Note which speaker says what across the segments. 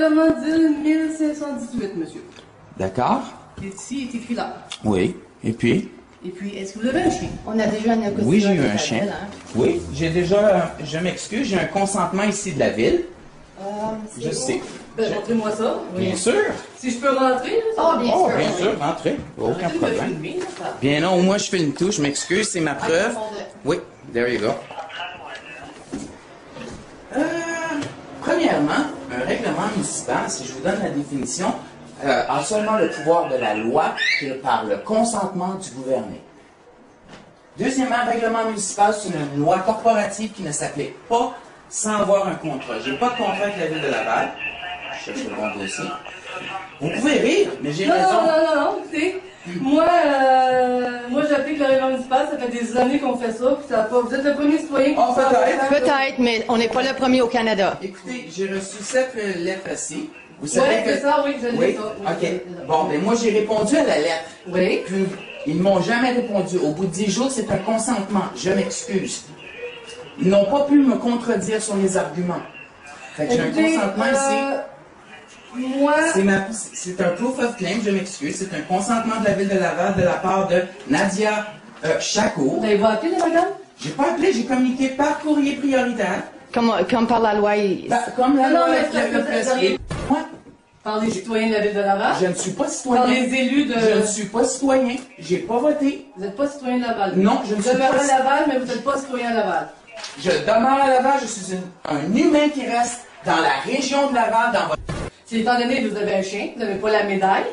Speaker 1: règlement dit 1518, monsieur.
Speaker 2: D'accord.
Speaker 1: Ici est écrit là.
Speaker 2: Oui. Et puis?
Speaker 1: Et puis, est-ce que vous avez un chien?
Speaker 3: On a déjà un acoustique.
Speaker 2: Oui, j'ai eu un chien.
Speaker 3: Hein?
Speaker 2: Oui, j'ai déjà, je m'excuse, j'ai un consentement ici de la ville. Je sais.
Speaker 1: Ben, montrez-moi ça.
Speaker 2: Bien sûr.
Speaker 1: Si je peux rentrer, là, ça
Speaker 3: Oh,
Speaker 1: va.
Speaker 3: bien
Speaker 2: Oh,
Speaker 3: sûr.
Speaker 2: bien sûr, rentrez. Aucun
Speaker 1: Arrêtez de me
Speaker 2: problème.
Speaker 1: filmer, là, ça.
Speaker 2: Bien non, moi je fais une touche, je m'excuse, c'est ma preuve. Oui, there you go. Premièrement, un règlement municipal, si je vous donne la définition, a seulement le pouvoir de la loi que par le consentement du gouverné. Deuxièmement, règlement municipal, c'est une loi corporative qui ne s'applique pas sans avoir un contrat. J'ai pas de contrat avec la ville de Laval. Je cherche le bon dossier. Vous pouvez rire, mais j'ai
Speaker 1: Non,
Speaker 2: raison.
Speaker 1: non, écoutez, moi j'applique le règlement municipal, ça fait des années qu'on fait ça, puis ça a pas... Vous êtes le premier citoyen qui
Speaker 2: Oh, peut-être.
Speaker 3: Peut-être, mais on n'est pas le premier au Canada.
Speaker 2: Écoutez, j'ai reçu cette lettre-ci. Vous savez
Speaker 1: Ouais,
Speaker 2: que...
Speaker 1: c'est ça, oui, je l'ai
Speaker 2: Oui,
Speaker 1: ça. Oui,
Speaker 2: ok. Bon, ben moi j'ai répondu à la lettre.
Speaker 1: Oui.
Speaker 2: Puis, ils ne m'ont jamais répondu. Au bout de 10 jours, c'est un consentement. Je m'excuse. Ils n'ont pas pu me contredire sur mes arguments. Fait que j'ai un
Speaker 1: Écoutez,
Speaker 2: consentement ici.
Speaker 1: Moi...
Speaker 2: C'est un proof of claim, je m'excuse. C'est un consentement de la ville de Laval de la part de Nadia Chaco.
Speaker 1: Vous avez appelé les madame?
Speaker 2: J'ai pas appelé, j'ai communiqué par courrier prioritaire.
Speaker 3: Comme par la loi.
Speaker 2: Comme la
Speaker 1: Non,
Speaker 2: loi
Speaker 1: mais est-ce que
Speaker 2: le
Speaker 1: vous
Speaker 2: prescrit. Moi,
Speaker 1: Par les citoyens de la ville de Laval?
Speaker 2: je ne suis pas citoyen.
Speaker 1: Par les élus de...
Speaker 2: Je ne suis pas citoyen. J'ai pas voté.
Speaker 1: Vous n'êtes pas citoyen de Laval?
Speaker 2: Non, je ne
Speaker 1: Vous
Speaker 2: suis
Speaker 1: demeurez
Speaker 2: pas...
Speaker 1: à Laval, mais vous n'êtes pas citoyen de Laval.
Speaker 2: Je demeure à Laval, je suis un humain qui reste dans la région de Laval, dans votre...
Speaker 1: Si étant donné que vous avez un chien, vous n'avez pas la médaille.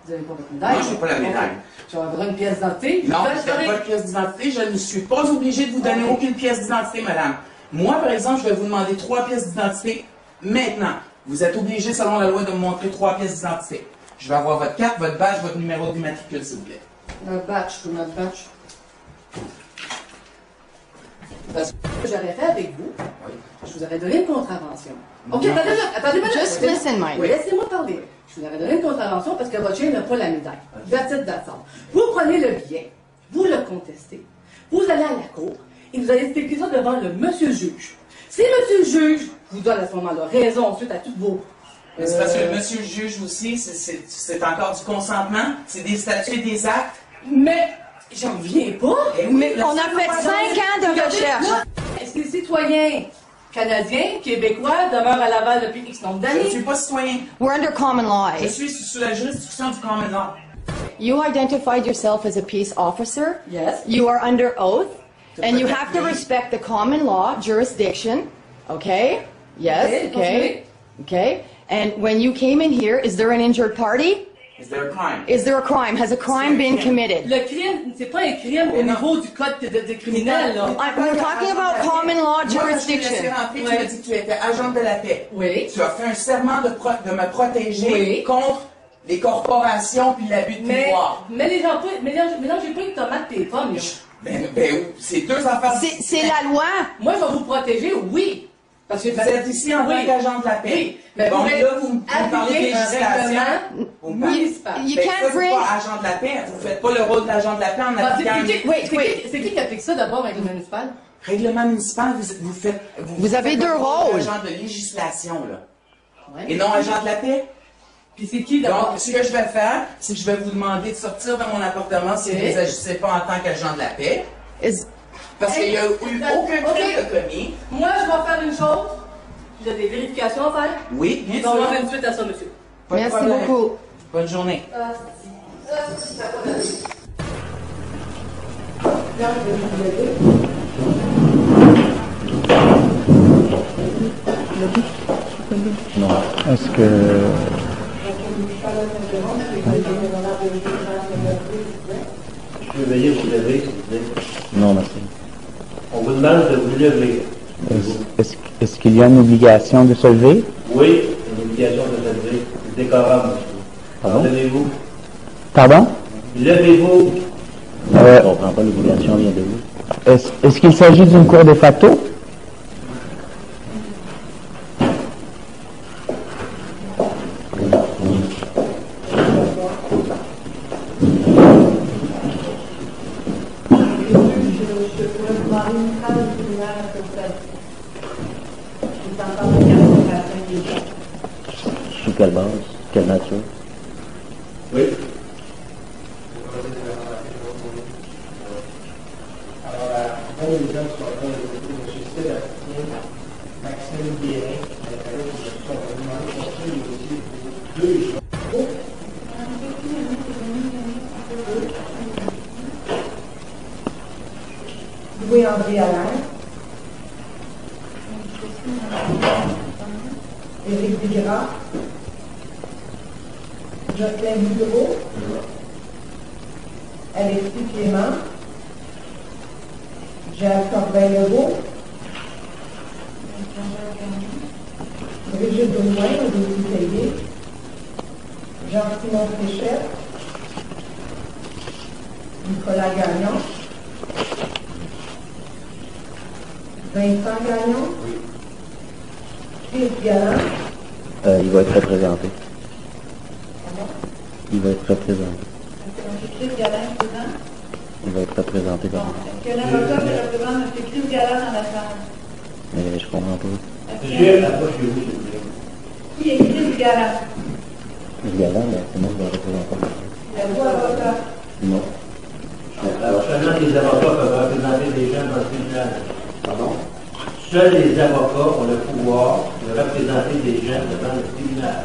Speaker 1: Vous n'avez pas votre médaille.
Speaker 2: Non, je n'ai pas la médaille.
Speaker 1: Tu vas avoir une pièce d'identité.
Speaker 2: Non,
Speaker 1: Vous
Speaker 2: je
Speaker 1: faites
Speaker 2: n'ai pas de pièce d'identité. Je ne suis pas obligé de vous donner aucune pièce d'identité, madame. Moi, par exemple, je vais vous demander 3 pièces d'identité maintenant. Vous êtes obligé, selon la loi, de me montrer 3 pièces d'identité. Je vais avoir votre carte, votre badge, votre numéro d'immatricule, s'il vous plaît.
Speaker 1: Notre batch. Parce que j'aurais fait avec vous, je vous aurais donné une contravention. Ok,
Speaker 2: Non.
Speaker 1: attendez,
Speaker 3: Just listen, Mike.
Speaker 1: Oui, laissez-moi parler. Je vous aurais donné une contravention parce que votre chien n'a pas la médaille. That's it, that's all. Vous prenez le bien, vous le contestez, vous allez à la cour et vous allez expliquer ça devant le monsieur juge. Si monsieur le juge vous donne à ce moment-là raison suite à toutes vos...
Speaker 2: Mais c'est parce que le monsieur le juge aussi, c'est encore du consentement, c'est des statuts et des actes.
Speaker 1: Mais j'en reviens pas.
Speaker 2: Eh oui,
Speaker 3: Mais
Speaker 2: la
Speaker 3: on a
Speaker 2: seule
Speaker 3: fait
Speaker 2: fois-
Speaker 3: 5 ans de
Speaker 1: Regardez,
Speaker 3: recherche.
Speaker 1: moi, est-ce que les citoyens canadiens, québécois demeurent à Laval depuis X nombre
Speaker 2: Je ne
Speaker 1: d'années?
Speaker 2: suis pas citoyen.
Speaker 3: We're under common law.
Speaker 2: Je suis sous la jurisdiction du common law.
Speaker 3: You identified yourself as a peace officer.
Speaker 1: Yes.
Speaker 3: You are under oath. And you
Speaker 2: protect
Speaker 3: have to
Speaker 2: me.
Speaker 3: respect the common law jurisdiction. Okay? Yes,
Speaker 1: Okay,
Speaker 3: okay. Okay. And when you came in here, is there an injured party?
Speaker 2: Is there a crime?
Speaker 3: Is there a crime? Has a crime been committed?
Speaker 1: Le crime, c'est pas un crime au
Speaker 2: non.
Speaker 1: niveau du code de criminel, là.
Speaker 3: We're talking about common law
Speaker 2: Moi, quand je t'ai laissé
Speaker 3: jurisdiction.
Speaker 2: rentrer, tu m'as dit que tu étais agent de la paix.
Speaker 1: Oui.
Speaker 2: Tu as fait un serment de me protéger
Speaker 1: Oui.
Speaker 2: contre les corporations puis l'abus de pouvoir.
Speaker 1: Mais les gens, mélangez pas une tomate et les pommes, là.
Speaker 2: C'est deux affaires.
Speaker 3: C'est la loi.
Speaker 1: Moi, je vais vous protéger, oui. Parce que
Speaker 2: Vous êtes ici en tant
Speaker 1: Oui.
Speaker 2: qu'agent de la paix.
Speaker 1: Oui. Mais
Speaker 2: bon,
Speaker 1: vous
Speaker 2: là, vous me parlez de
Speaker 1: appliquez un
Speaker 2: législation.
Speaker 1: règlement
Speaker 2: Vous me parlez-
Speaker 1: municipal.
Speaker 3: You
Speaker 2: Ben,
Speaker 3: can't
Speaker 2: ça, c'est
Speaker 3: bring-
Speaker 2: pas agent de la paix. Vous faites pas le rôle d'agent de la paix en
Speaker 1: Ah,
Speaker 2: appliquant
Speaker 1: C'est qui applique ça d'abord, règlement municipal?
Speaker 2: règlement municipal. Vous faites.
Speaker 3: Vous avez
Speaker 2: faites
Speaker 3: deux
Speaker 2: le
Speaker 3: rôles.
Speaker 2: Agent de législation, là.
Speaker 1: Ouais.
Speaker 2: Et non agent de la paix.
Speaker 1: Puis c'est qui d'abord?
Speaker 2: Donc, ce que je vais faire, c'est que je vais vous demander de sortir de mon appartement si
Speaker 1: Ok.
Speaker 2: vous n'agissez pas en tant qu'agent de la paix.
Speaker 3: Is
Speaker 2: Parce qu'il n'y a eu aucun
Speaker 1: Ok.
Speaker 2: crime de commis.
Speaker 1: Moi, je vais faire une chose. J'ai des vérifications à faire.
Speaker 2: Oui, bien
Speaker 1: On va
Speaker 2: sûr.
Speaker 1: faire une suite à ça, monsieur.
Speaker 2: Pas de
Speaker 3: Merci
Speaker 2: problème.
Speaker 3: beaucoup.
Speaker 2: Bonne journée.
Speaker 4: Non. Est-ce que...
Speaker 5: Veuillez vous lever, s'il vous plaît.
Speaker 4: Non, merci.
Speaker 5: On vous demande de vous lever.
Speaker 4: Est-ce qu'il y a une obligation de se lever?
Speaker 5: Oui, une obligation de se lever. C'est décorable, monsieur.
Speaker 4: Pardon?
Speaker 5: Levez-vous.
Speaker 4: Pardon?
Speaker 5: Levez-vous.
Speaker 4: Je
Speaker 5: Euh,
Speaker 4: ne comprends pas, l'obligation vient de où? Est-ce qu'il s'agit d'une cour de facto? Sur quelle base? Quelle nature?
Speaker 5: Oui.
Speaker 6: Alors, un des gens qui sont là, M. Sébastien, Maxime Guérin, avec un autre qui sont demandé de construire aussi deux gens.
Speaker 7: Louis-André Allain, Éric Digras, Jocelyn Boudreau, Alexis Clément, Jacques Corbin-Legault, Brigitte Baudouin, Lucie Tellier, Jean-Simon Fréchette, Nicolas Gagnon, Vincent Gagnon, Chris Galland.
Speaker 4: Il va être représenté. Il va être représenté.
Speaker 7: Chris Galland présent.
Speaker 4: Il va être représenté par moi.
Speaker 7: Est-ce que l'avocat qui représente M. Chris Galland dans la salle?
Speaker 4: Mais je comprends pas.
Speaker 5: Monsieur, approchez-vous, s'il vous plaît.
Speaker 7: Qui est Chris Galland?
Speaker 4: Le galant, c'est moi qui vais représenter.
Speaker 7: Êtes-vous avocat?
Speaker 4: Non.
Speaker 5: Alors, seulement les avocats peuvent représenter des gens dans le tribunal. Pardon? Seuls les avocats ont le pouvoir de représenter des gens devant le tribunal.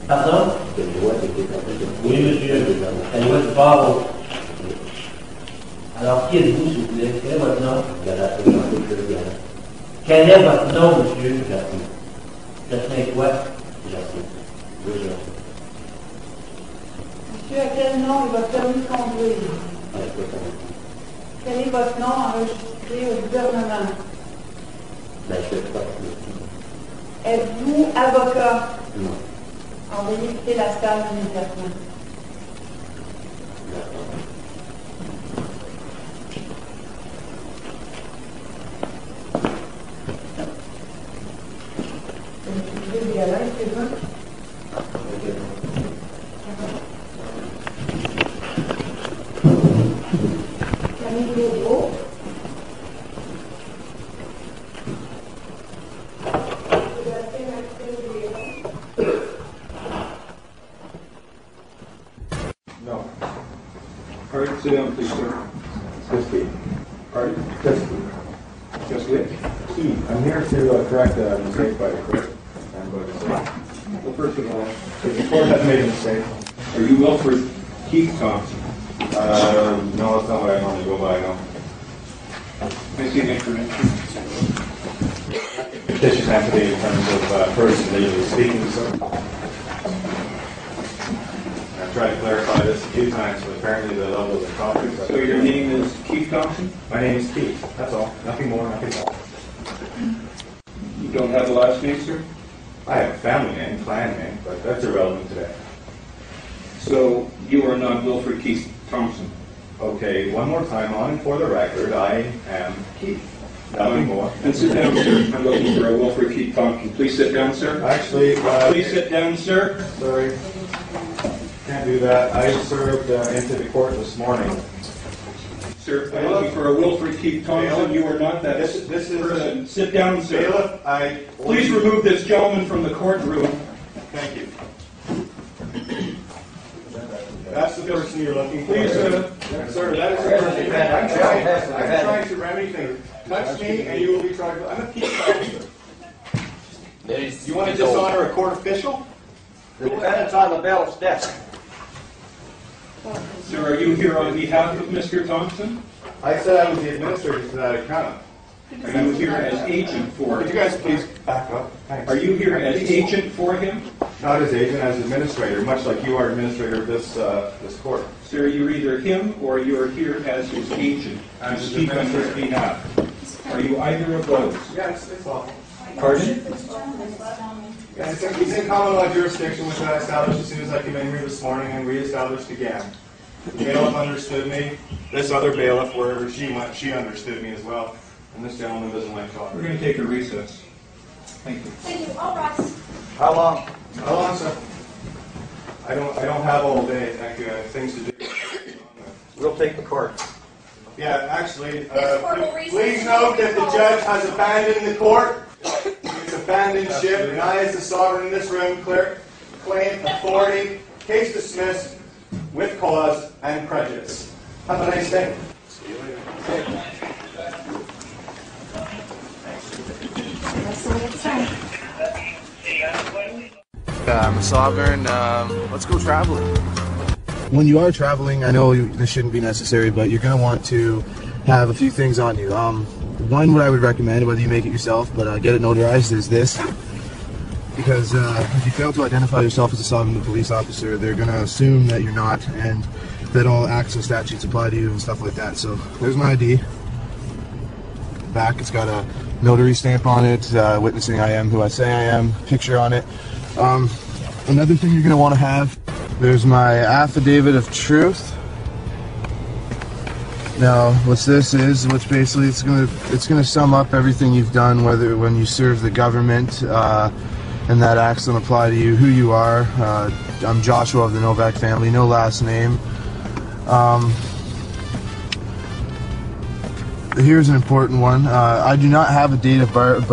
Speaker 5: Pardon? Oui, monsieur. La loi du port. Alors, qui êtes-vous, s'il vous plaît? Quel est votre nom? Quel est votre nom, monsieur? Jasmin quoi?
Speaker 7: Monsieur, à quel nom est votre permis de conduire? Quel est votre nom enregistré au gouvernement? Êtes-vous avocat?
Speaker 4: Non.
Speaker 7: Envoyez quitter la salle immédiatement. M. Galland est présent. Camille Boudreau.
Speaker 8: No. All right, sit down, please, sir. Just all right, just wait. I'm here to correct a mistake by the clerk. Well, first of all, if the court has made a mistake, are you Wilfred Keith Thompson? No, that's not what I normally go by, no. Can I see the information? Petition has to be in terms of person legally speaking, sir. I've tried to clarify this a few times, but apparently the level of the topic. So your name is Keith Thompson? My name is Keith, that's all. Nothing more, nothing less. You don't have a last name, sir? I have a family name, clan name, but that's irrelevant today. So you are not Wilfred Keith Thompson? Okay, one more time on and for the record, I am Keith. Nothing more. And sit down, sir. I'm looking for a Wilfred Keith Thompson. Please sit down, sir. Actually, please sit down, sir. Sorry. Can't do that. I served into the court this morning. Sir, I'm looking for a Wilfred Keith Thompson. You are not that person. Sit down, sir. Bailiff, please remove this gentleman from the courtroom. Thank you. That's the person you're looking for. Please, sir, that is the person. I'm trying to remedy things. Touch me and you will be tried. I'm a peace officer. You want to dishonor a court official?
Speaker 9: The defendant's on the bailiff's desk.
Speaker 8: Sir, are you here on behalf of Mr. Thompson? I said I was the administrator to that account. Are you here as agent for him? Could you guys please back up? Thanks. Are you here as agent for him? Not as agent, as administrator, much like you are administrator of this court. Sir, you're either him or you are here as his agent to speak on his behalf. Are you either of those? Yes, it's awful. Pardon? Yes, he's in common law jurisdiction, which I established as soon as I came in here this morning and reestablished again. The bailiff understood me. This other bailiff, wherever she went, she understood me as well. And this gentleman doesn't like talking. We're going to take a recess. Thank you.
Speaker 7: Thank you. All rise.
Speaker 9: How long?
Speaker 8: How long, sir? I don't have all day. Thank you. I have things to do.
Speaker 9: We'll take the court.
Speaker 8: Yeah, actually, please note that the judge has abandoned the court. He's abandoned ship, and I, as the sovereign in this room, claim authority, case dismissed, with cause and prejudice. Have a nice day. See you later.
Speaker 10: I'm a sovereign. Let's go traveling.
Speaker 11: When you are traveling, I know this shouldn't be necessary, but you're going to want to have a few things on you. One, what I would recommend, whether you make it yourself, but get it notarized, is this. Because if you fail to identify yourself as a sovereign police officer, they're going to assume that you're not, and that all acts and statutes apply to you and stuff like that. So there's my ID. Back, it's got a notary stamp on it, witnessing I am who I say I am, picture on it. Another thing you're going to want to have, there's my affidavit of truth. Now, what this is, which basically it's gonna sum up everything you've done, whether when you serve the government, and that acts don't apply to you, who you are. I'm Joshua of the Novak family, no last name. Here's an important one. I do not have a date of birth.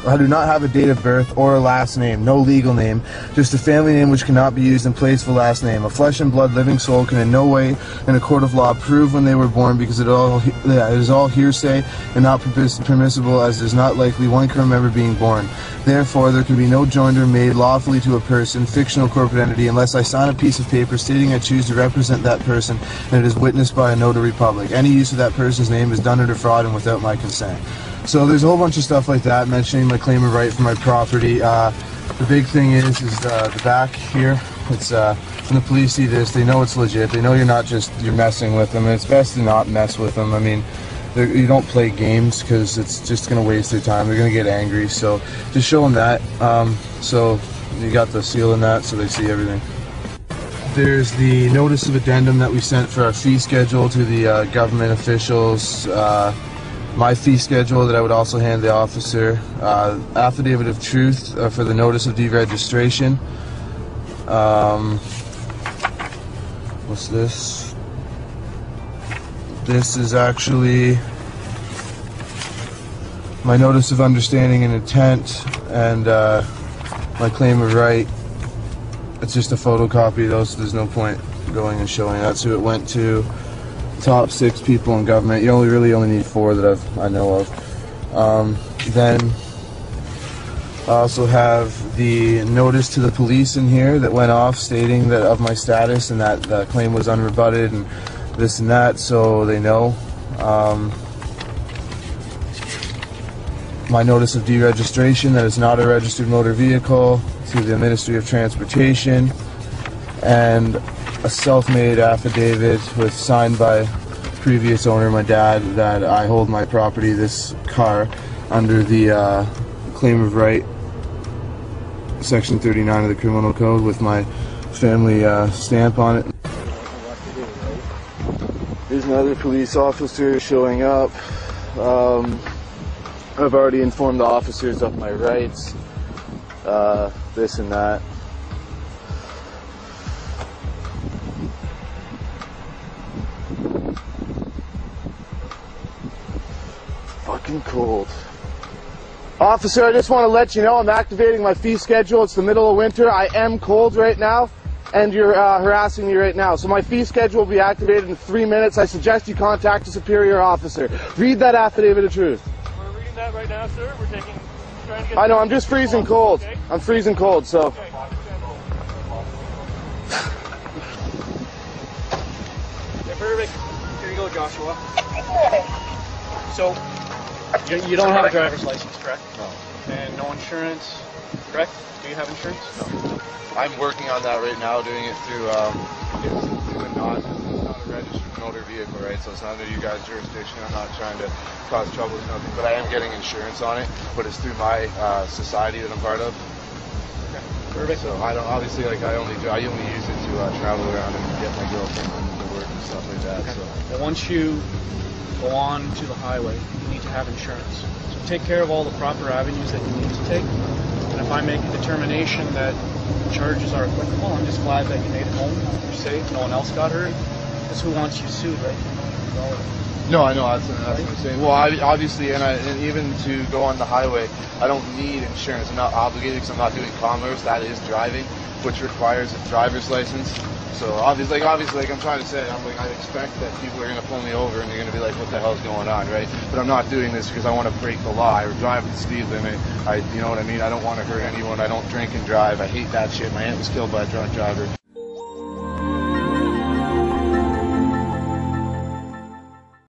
Speaker 11: I do not have a date of birth or a last name, no legal name, just a family name which cannot be used in place of a last name. A flesh and blood living soul can in no way, in a court of law, prove when they were born, because it is all hearsay and not permissible, as it is not likely one can remember being born. Therefore, there can be no joinder made lawfully to a person, fictional corporate entity, unless I sign a piece of paper stating I choose to represent that person, and it is witnessed by a notary public. Any use of that person's name is done under fraud and without my consent. So there's a whole bunch of stuff like that, mentioning my claim of right for my property. The big thing is the back here. It's when the police see this, they know it's legit. They know you're messing with them, and it's best to not mess with them. I mean, you don't play games, because it's just going to waste their time. They're going to get angry. So just show them that. So you got the seal in that, so they see everything. There's the notice of addendum that we sent for our fee schedule to the government officials. My fee schedule that I would also hand the officer. Affidavit of truth for the notice of deregistration. What's this? This is actually my notice of understanding and intent, and my claim of right. It's just a photocopy though, so there's no point going and showing. That's who it went to. Top 6 people in government. You really only need 4 that I know of. Then I also have the notice to the police in here that went off stating that of my status, and that the claim was unrebutted and this and that, so they know. My notice of deregistration that it's not a registered motor vehicle to the Ministry of Transportation, and a self-made affidavit signed by previous owner, my dad, that I hold my property, this car, under the claim of right, section 39 of the Criminal Code, with my family stamp on it. Here's another police officer showing up. I've already informed the officers of my rights, this and that. Fucking cold. Officer, I just want to let you know I'm activating my fee schedule. It's the middle of winter. I am cold right now, and you're harassing me right now. So my fee schedule will be activated in 3 minutes. I suggest you contact a superior officer. Read that affidavit of truth.
Speaker 12: We're reading that right now, sir. We're trying to get...
Speaker 11: I know, I'm just freezing cold. Okay? I'm freezing cold, so...
Speaker 12: Okay. Yeah, perfect. Here you go, Joshua. So, you don't have a driver's license, correct?
Speaker 10: No.
Speaker 12: And no insurance, correct? Do you have insurance?
Speaker 10: No. I'm working on that right now, doing it through it's not a registered motor vehicle, right? So it's not under you guys' jurisdiction. I'm not trying to cause trouble or nothing, but I am getting insurance on it. But it's through my society that I'm part of.
Speaker 12: Okay. Perfect.
Speaker 10: So I don't obviously I only use it to travel around and get my girlfriend to work and stuff like that.
Speaker 12: Okay.
Speaker 10: So.
Speaker 12: Well, once you go on to the highway, you need to have insurance. So take care of all the proper avenues that you need to take. And if I make a determination that charges are applicable, I'm just glad that you made it home. You're safe. No one else got hurt. Because who wants you sued, right?
Speaker 10: No, I know, that's what I'm saying. Well, obviously, and even to go on the highway, I don't need insurance. I'm not obligated because I'm not doing commerce. That is driving, which requires a driver's license. So obviously, like I'm trying to say, I expect that people are going to pull me over and they're going to be like, what the hell's going on, right? But I'm not doing this because I want to break the law. I drive at the speed limit. You know what I mean? I don't want to hurt anyone. I don't drink and drive. I hate that shit. My aunt was killed by a drunk driver.